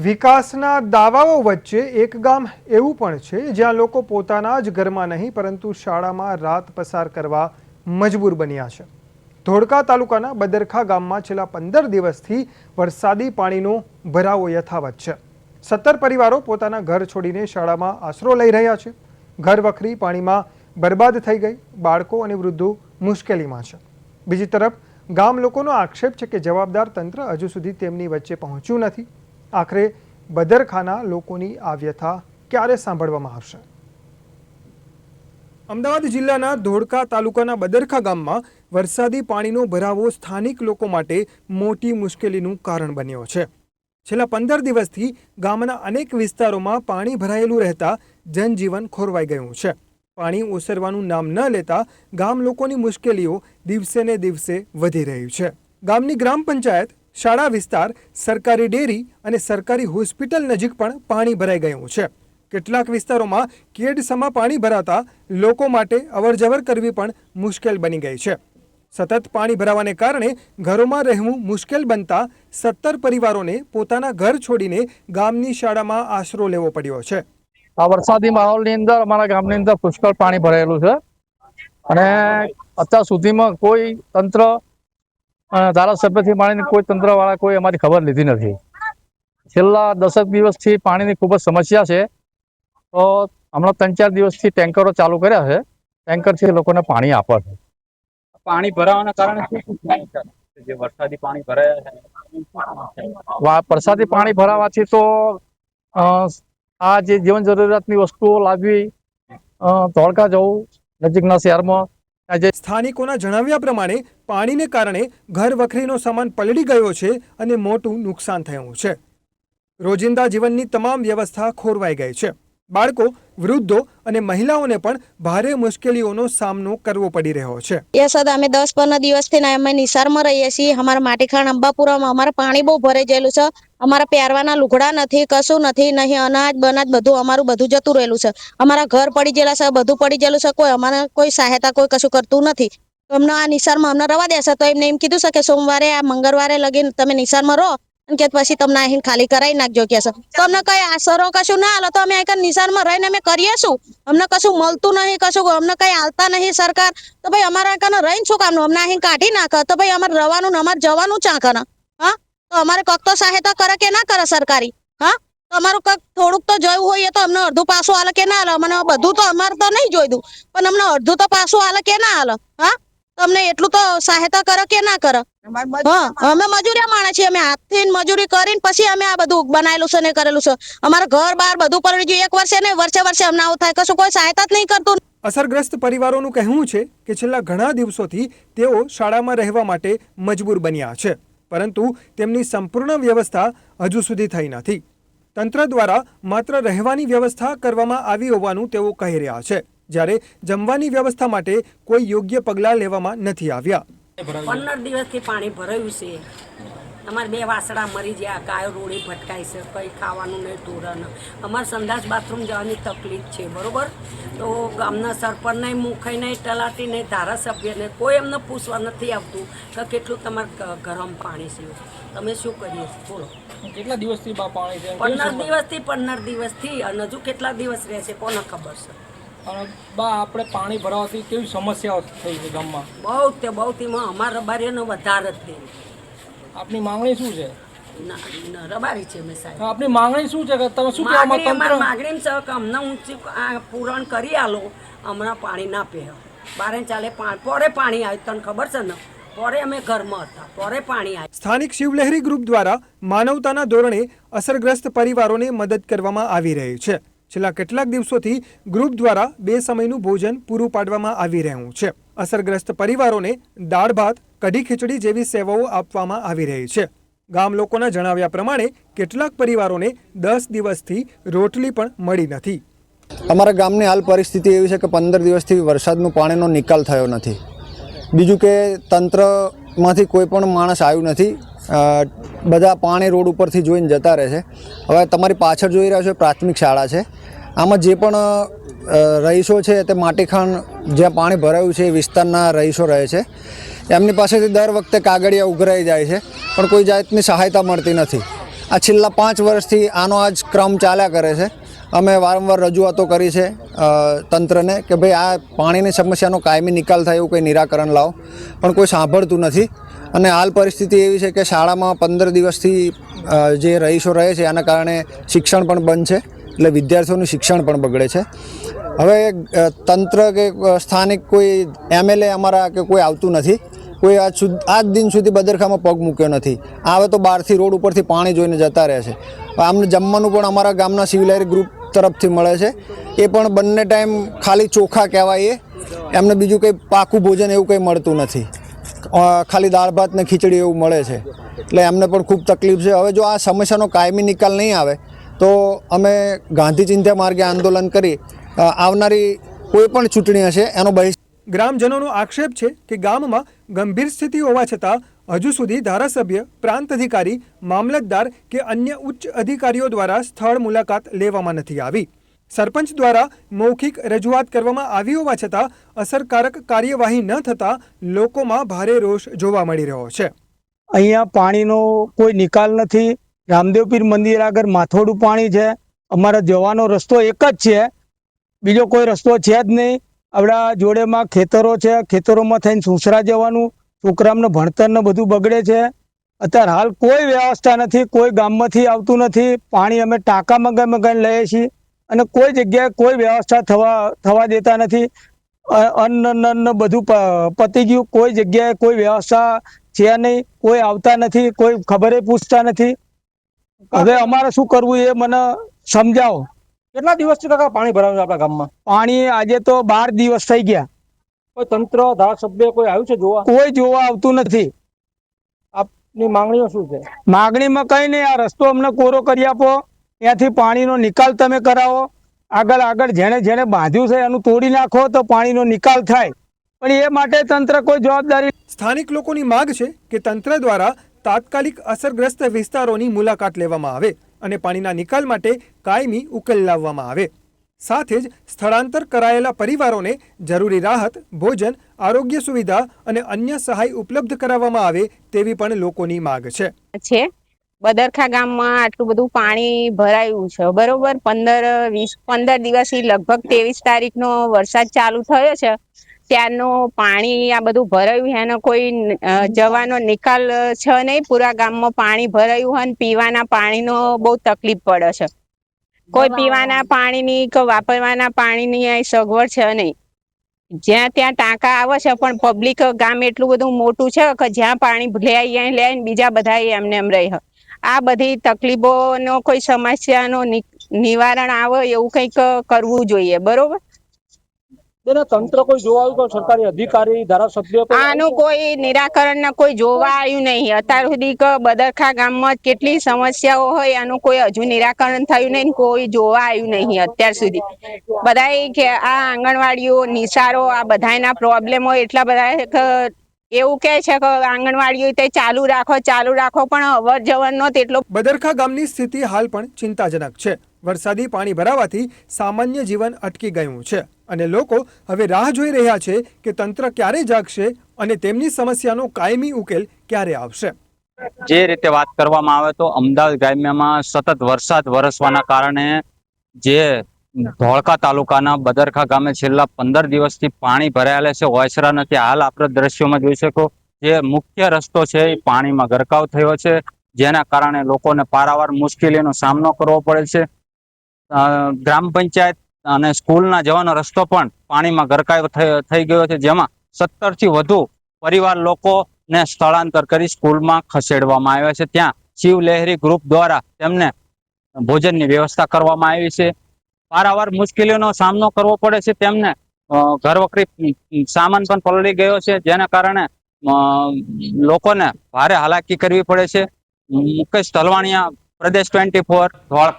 વિકાસના દાવાઓ વચ્ચે એક ગામ એવું પણ છે જ્યાં લોકો પોતાના જ ઘરમાં નહીં પરંતુ શાળામાં રાત પસાર કરવા મજબૂર બન્યા છે। ધોળકા તાલુકાના બદરખા ગામમાં છેલ્લા 15 દિવસથી વરસાદી પાણીનો ભરાવો યથાવત છે। 17 પરિવારો પોતાના ઘર છોડીને શાળામાં આશરો લઈ રહ્યા છે। ઘર વખરી પાણીમાં બરબાદ થઈ ગઈ, બાળકો અને વૃદ્ધો મુશ્કેલીમાં છે। બીજી તરફ ગામ લોકોનો આક્ષેપ છે કે જવાબદાર તંત્ર હજુ સુધી તેમની વચ્ચે પહોંચ્યું નથી। આખરે બદરખાના લોકોની આ વ્યથા ક્યારે સાંભળવામાં આવશે? અમદાવાદ જિલ્લાના ધોળકા તાલુકાના બદરખા ગામમાં વરસાદી પાણીનો ભરાવો સ્થાનિક લોકો માટે મોટી મુશ્કેલીનું કારણ બન્યો છે। છેલ્લા 15 દિવસથી ગામના અનેક વિસ્તારોમાં પાણી ભરાયેલું રહેતા જનજીવન ખોરવાઈ ગયું છે। પાણી ઓસરવાનું નામ ન લેતા ગામ લોકોની મુશ્કેલીઓ દિવસે ને દિવસે વધી રહી છે। ગામની ગ્રામ પંચાયત, શાળા વિસ્તાર, સરકારી ડેરી અને સરકારી હોસ્પિટલ નજીક પણ પાણી ભરાઈ ગયું છે। કેટલાક વિસ્તારોમાં કેડસમાં પાણી ભરાતા લોકો માટે અવરજવર કરવી પણ મુશ્કેલ બની ગઈ છે। સતત પાણી ભરાવાને કારણે ઘરોમાં રહેવું મુશ્કેલ બનતા 17 પરિવારોને પોતાના ઘર છોડીને ગામની શાળામાં આશરો લેવો પડ્યો છે। આ વરસાદી માહોલની અંદર અમારા ગામની અંદર પુષ્કળ પાણી ભરાયેલું છે અને અત્યાર સુધીમાં કોઈ તંત્ર ધારાસભ્યથી માંડીને કોઈ તંત્રવાળા કોઈ અમારી ખબર લીધી નથી। છેલ્લા 10 દિવસથી પાણીની ખૂબ જ સમસ્યા છે, તો હમણાં 3-4 દિવસથી ટેન્કરો ચાલુ કર્યા છે। ટેન્કરથી લોકોને પાણી આપે છે। પાણી ભરાવાના કારણે શું થાય છે? જે વરસાદી પાણી ભરાયા છે, વરસાદી પાણી ભરાવાથી તો આ જે જીવન જરૂરિયાતની વસ્તુઓ લાવવી, ધોળકા જવું નજીકના શહેરમાં। સ્થાનિકોના જણાવ્યા પ્રમાણે પાણીને કારણે ઘર વખરીનો સામાન પલળી ગયો છે અને મોટું નુકસાન થયું છે। રોજિંદા જીવનની તમામ વ્યવસ્થા ખોરવાઈ ગઈ છે। બાળકો, વૃદ્ધો અને મહિલાઓને પણ ભારે મુશ્કેલીઓનો સામનો કરવો પડી રહ્યો છે। એ સદ અમે 10-15 દિવસથી અમે નિસારમાં રહીએ છીએ। અમારા માટીખાણ અંબાપુરામાં અમારે પાણી બહુ ભરાઈ ગયેલું છે। અમારા પહેરવાના લુગડા નથી, કશું નથી, નહીં અનાજ બનાજ બધું અમારું બધું જતું રહેલું છે। અમારા ઘર પડી ગયેલા છે, બધું પડી ગયેલું છે। કોઈ અમારે કોઈ સહાયતા કોઈ કશું કરતું નથી। અમને આ નિસારમાં અમને રવા દેશે તો એમને એમ કીધું છે કે સોમવારે આ મંગળવારે લગીને તમે નિસારમાં રહો અને કે પછી તમને અહીં ખાલી કરાવી નાખજો કે છે। તો અમને કઈ આશરો કશું ના હાલો તો અમે અહીં નિસારમાં રહીને અમે કરીએ શું? અમને કશું મળતું નહીં, કશું અમને કઈ આલતા નહીં સરકાર, તો ભાઈ અમારા કને રહીને શું કામનું? અમને અહીં કાઢી નાખે તો ભાઈ અમારે રવાનું ને અમારે જવાનું ચા કને? હા, તો અમારે કક તો સહાયતા કરે કે ના કરે સરકારી? હા, તો અમારું કક થોડુંક તો જોયું હોય તો અમને અડધું પાછું હાલે કે ના હાલે? મને બધું તો અમારે તો નહીં જોઈતું, પણ અમને અડધું તો પાછું હાલે કે ના હાલે? હા, તમને એટલું તો સહાયતા કરે કે ના કરે? હા, અમે મજૂરિયા માણે છીએ। અમે હાથથી મજૂરી કરીને પછી અમે આ બધું બનાવેલું છે ને કરેલું છે। અમારે ઘર બાર બધું પડી ગયું। 1 વર્ષે ને વર્ષે અમને આવું થાય, કશું કોઈ સહાયતા જ નહીં કરતું। અસરગ્રસ્ત પરિવારોનું કહેવું છે કે છેલ્લા ઘણા દિવસોથી તેઓ શાળામાં રહેવા માટે મજબૂર બન્યા છે, પરંતુ તેમની સંપૂર્ણ વ્યવસ્થા હજુ સુધી થઈ નથી। તંત્ર દ્વારા માત્ર રહેવાની વ્યવસ્થા કરવામાં આવી હોવાનું તેઓ કહી રહ્યા છે, જ્યારે જમવાની વ્યવસ્થા માટે કોઈ યોગ્ય પગલાં લેવામાં નથી આવ્યા। 15 દિવસથી પાણી ભરાયું છે। અમારે 2 વાસડા મરી ગયા, ગાયો રોડે ભટકાય છે, કંઈ ખાવાનું નહીં, ધોરણ। અમારે સંડાસ બાથરૂમ જવાની તકલીફ છે, બરોબર? તો ગામના સરપંચને, મુખાઈ નહીં, તલાટી નહીં, ધારાસભ્યને કોઈ એમને પૂછવા નથી આવતું કે કેટલું તમારે ગરમ પાણી છે, તમે શું કરીએ? બોલો, કેટલા દિવસથી પાણી છે? 15 દિવસથી અને હજુ કેટલા દિવસ રહેશે કોને ખબર છે? અને આપણે પાણી ભરાવાથી કેવી સમસ્યાઓ થઈ છે ગામમાં? બહુ તેમાં અમારા રબારીઓનો વધારે જ થઈ। આપની માંગણી શું છે? રબારી છે મેં સાહેબ। આપની માંગણી શું છે કે તમે શું કહેવા માંગો? માંગણી છે કે અમને ઊંચી પૂરણ કરી આલો, હમણાં પાણી ના પે બારે ચાલે પોરે પાણી આવ્યું, તને ખબર છે ને? પોરે અમે ઘરમાં હતા, પોરે પાણી આવ્યું। સ્થાનિક શિવલહેરી ગ્રુપ દ્વારા માનવતાના ધોરણે અસરગ્રસ્ત પરિવારોને મદદ કરવામાં આવી રહી છે। છેલ્લા કેટલાક દિવસોથી ગ્રુપ દ્વારા 2 સમયનું ભોજન પૂરું પાડવામાં આવી રહ્યું છે। અસરગ્રસ્ત પરિવારોને દાળ ભાત, કઢી ખીચડી જેવી સેવાઓ આપવામાં આવી રહી છે। ગામ લોકોના જણાવ્યા પ્રમાણે કેટલાક પરિવારોને 10 દિવસથી રોટલી પણ મળી નથી। અમારા ગામની હાલ પરિસ્થિતિ એવી છે કે 15 દિવસથી વરસાદનું પાણીનો નિકાલ થયો નથી। બીજું કે તંત્રમાંથી કોઈ પણ માણસ આવ્યું નથી। બધા પાણી રોડ ઉપરથી જોઈને જતા રહે છે। હવે તમારી પાછળ જોઈ રહ્યા છો પ્રાથમિક શાળા છે। આમાં જે પણ રહીશો છે તે માટીખાણ જ્યાં પાણી ભરાયું છે એ વિસ્તારના રહીશો રહે છે। એમની પાસેથી દર વખતે કાગળિયા ઉઘરાઈ જાય છે, પણ કોઈ જાતની સહાયતા મળતી નથી। આ છેલ્લા 5 વર્ષથી આનો આ જ ક્રમ ચાલ્યા કરે છે. અમે વારંવાર રજૂઆતો કરી છે તંત્રને કે ભાઈ આ પાણીની સમસ્યાનો કાયમી નિકાલ થાય એવું કંઈ નિરાકરણ લાવો, પણ કોઈ સાંભળતું નથી. અને હાલ પરિસ્થિતિ એવી છે કે શાળામાં 15 દિવસથી જે રહીશો રહે છે આના કારણે શિક્ષણ પણ બંધ છે, એટલે વિદ્યાર્થીઓનું શિક્ષણ પણ બગડે છે. હવે તંત્ર કે સ્થાનિક કોઈ MLA અમારા કે કોઈ આવતું નથી. કોઈ આજ દિન સુધી બદરખામાં પગ મૂક્યો નથી. આવે તો બહારથી રોડ ઉપરથી પાણી જોઈને જતા રહે છે. આમને જમવાનું પણ અમારા ગામના સિવિલારી ગ્રુપ તરફથી મળે છે, એ પણ બંને ટાઈમ ખાલી ચોખા કહેવાય, એમને બીજું કંઈ પાકું ભોજન એવું કંઈ મળતું નથી. ખાલી દાળ ભાત ને ખીચડી એવું મળે છે, એટલે એમને પણ ખૂબ તકલીફ છે. હવે જો આ સમસ્યાનો કાયમી નિકાલ નહીં આવે તો અમે ગાંધી ચિંધ્યા માર્ગે આંદોલન કરી આવનારી કોઈ પણ ચૂંટણી હશે એનો ગ્રામજનોનો આક્ષેપ છે કે ગામમાં ગંભીર સ્થિતિ હોવા છતાં હજુ સુધી ધારાસભ્ય, પ્રાંત અધિકારી, મામલતદાર કે અન્ય ઉચ્ચ અધિકારીઓ દ્વારા સ્થળ મુલાકાત લેવામાં નથી આવી. સરપંચ દ્વારા મૌખિક રજૂઆત કરવામાં આવી હોવા છતાં અસરકારક કાર્યવાહી ન થતાં લોકોમાં ભારે રોષ જોવા મળી રહ્યો છે. અહીંયા પાણીનો કોઈ નિકાલ નથી. રામદેવપીર મંદિર આગળ માથોડું પાણી છે. અમારા જવાનો રસ્તો એક જ છે, બીજો કોઈ રસ્તો છે જ નહીં. આપણા જોડેમાં ખેતરો છે, ખેતરોમાં થઈને સુસરા જવાનું, છોકરાઓને ભણતરને બધું બગડે છે. અત્યારે હાલ કોઈ વ્યવસ્થા નથી, કોઈ ગામમાંથી આવતું નથી. પાણી અમે ટાંકા મંગાવીને લઈએ છીએ અને કોઈ જગ્યાએ કોઈ વ્યવસ્થા થવા દેતા નથી. અન્ન બધું પતી ગયું, કોઈ જગ્યાએ કોઈ વ્યવસ્થા છે નહીં, કોઈ આવતા નથી, કોઈ ખબરે પૂછતા નથી. હવે અમારે શું કરવું એ મને સમજાવો. કેટલા દિવસથી કાકા પાણી ભરાયું છે આપણા ગામમાં? પાણી આજે તો 12 દિવસ થઈ ગયા. કોઈ તંત્ર, ધારાસભ્ય કોઈ આવ્યું છે જોવા? કોઈ જોવા આવતું નથી. આપની માંગણીઓ શું છે? માગણીમાં કઈ નહીં, આ રસ્તો અમને કોરો કરી આપો, ત્યાંથી પાણીનો નિકાલ તમે કરાવો. આગળ જેણે બાંધ્યું છે એનું તોડી નાખો તો પાણીનો નિકાલ થાય, પણ એ માટે તંત્ર કોઈ જવાબદારી. સ્થાનિક લોકોની માંગ છે કે તંત્ર દ્વારા તાત્કાલિક અસરગ્રસ્ત વિસ્તારોની મુલાકાત લેવામાં આવે અને પાણીના નિકાલ માટે કાયમી ઉકેલ લાવવામાં આવે. સાથે જ સ્થળાંતર કરાયેલા પરિવારોને જરૂરી રાહત, ભોજન, આરોગ્ય સુવિધા અને અન્ય સહાય ઉપલબ્ધ કરાવવામાં આવે તેવી પણ લોકોની માંગ છે. બદરખા ગામમાં આટલું બધું પાણી ભરાયું છે, બરોબર. 15 દિવસથી લગભગ 23 તારીખનો વરસાદ ચાલુ થયો છે, ત્યારનું પાણી આ બધું ભરાયું છે. એનો કોઈ જવાનો નિકાલ છે નહીં. પૂરા ગામમાં પાણી ભરાયું છે અને પીવાના પાણીનો બહુ તકલીફ પડે છે. કોઈ પીવાના પાણીની કે વાપરવાના પાણીની અહીં સગવડ છે નહીં. જ્યાં ત્યાં ટાંકા આવે છે, પણ પબ્લિક ગામ એટલું બધું મોટું છે કે જ્યાં પાણી લે બીજા બધા એમને એમ રહે. આ બધી તકલીફોનો કોઈ સમસ્યાનો નિવારણ આવે એવું કંઈક કરવું જોઈએ, બરોબર. તંત્ર કોઈ જોવા આવ્યું? સરકારી અધિકારી, ધારાસભ્ય આનું કોઈ નિરાકરણ કોઈ જોવા આવ્યું નહીં અત્યાર સુધી. બદરખા ગામમાં કેટલી સમસ્યાઓ હોય એનું કોઈ હજુ નિરાકરણ થયું નહીં, કોઈ જોવા આવ્યું નહીં અત્યાર સુધી. બધા કે આ આંગણવાડીઓ, નિશાળો, આ બધાના પ્રોબ્લેમો એટલા બધા એવું કહે છે કે આંગણવાડીઓ તે ચાલુ રાખો, પણ અવર જવરનો તેટલો. બદરખા ગામની સ્થિતિ હાલ પણ ચિંતાજનક છે. વરસાદી પાણી ભરાવાથી સામાન્ય જીવન અટકી ગયું છે અને લોકો હવે રાહ જોઈ રહ્યા છે કે તંત્ર ક્યારે જાગશે અને તેમની સમસ્યાનો કાયમી ઉકેલ ક્યારે આવશે. જે રીતે વાત કરવામાં આવે તો અમદાવાદ ગ્રામ્યમાં સતત વરસાદ વરસવાના કારણે જે ધોળકા તાલુકાના બદરખા ગામે છેલ્લા 15 દિવસથી પાણી ભરાયેલા છે. ઓસરા નથી. હાલ આપણે દ્રશ્યોમાં જોઈ શકો, જે મુખ્ય રસ્તો છે એ પાણીમાં ગરકાવ થયો છે, જેના કારણે લોકોને પારાવાર મુશ્કેલીનો સામનો કરવો પડે છે. ગ્રામ પંચાયત અને સ્કૂલના જવાનો રસ્તો પણ પાણીમાં ગરકાવ થઈ ગયો છે, જેમાં 17 થી વધુ પરિવાર લોકોને સ્થળાંતર કરી સ્કૂલમાં ખસેડવામાં આવ્યા છે. ત્યાં શિવલહેરી ગ્રુપ દ્વારા તેમને ભોજનની વ્યવસ્થા કરવામાં આવી છે. પારાવાર મુશ્કેલીઓનો સામનો કરવો પડે છે. તેમને ઘર વખરી સામાન પણ પલળી ગયો છે, જેના કારણે લોકોને ભારે હાલાકી કરવી પડે છે. મુકેશ તલવાણિયા, પ્રદેશ 24, ધોળકા.